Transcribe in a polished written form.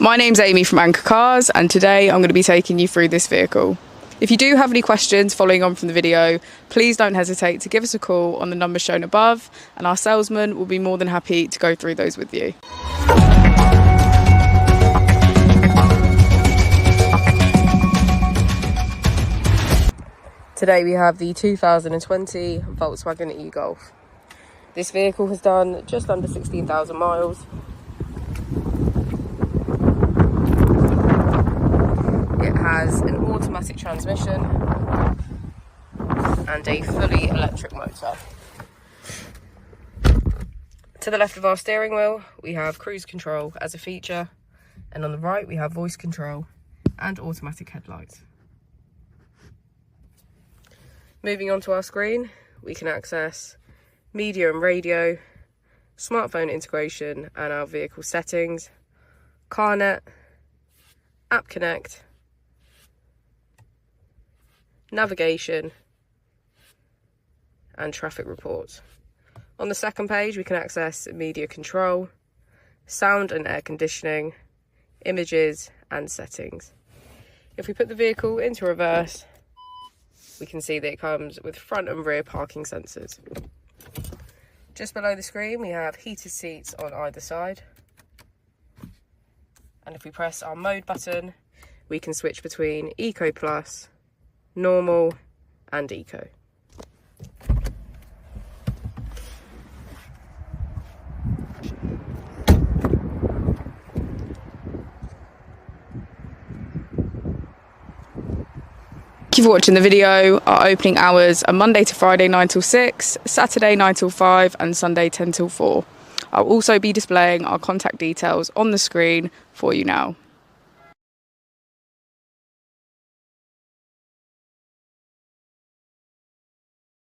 My name's Amy from Anchor Cars, and today I'm going to be taking you through this vehicle. If you do have any questions following on from the video, please don't hesitate to give us a call on the number shown above, and our salesman will be more than happy to go through those with you. Today we have the 2020 Volkswagen e-Golf. This vehicle has done just under 16,000 miles. It has an automatic transmission and a fully electric motor. To the left of our steering wheel, we have cruise control as a feature, and on the right we have voice control and automatic headlights. Moving on to our screen, we can access media and radio, smartphone integration and our vehicle settings, CarNet, App Connect, navigation and traffic reports. On the second page we can access media control, sound and air conditioning, images and settings. If we put the vehicle into reverse, we can see that it comes with front and rear parking sensors. Just below the screen we have heated seats on either side, and if we press our mode button we can switch between Eco Plus, Normal and Eco. Thank you for watching the video. Our opening hours are Monday to Friday 9 till 6, Saturday 9 till 5 and Sunday 10 till 4. I'll also be displaying our contact details on the screen for you now.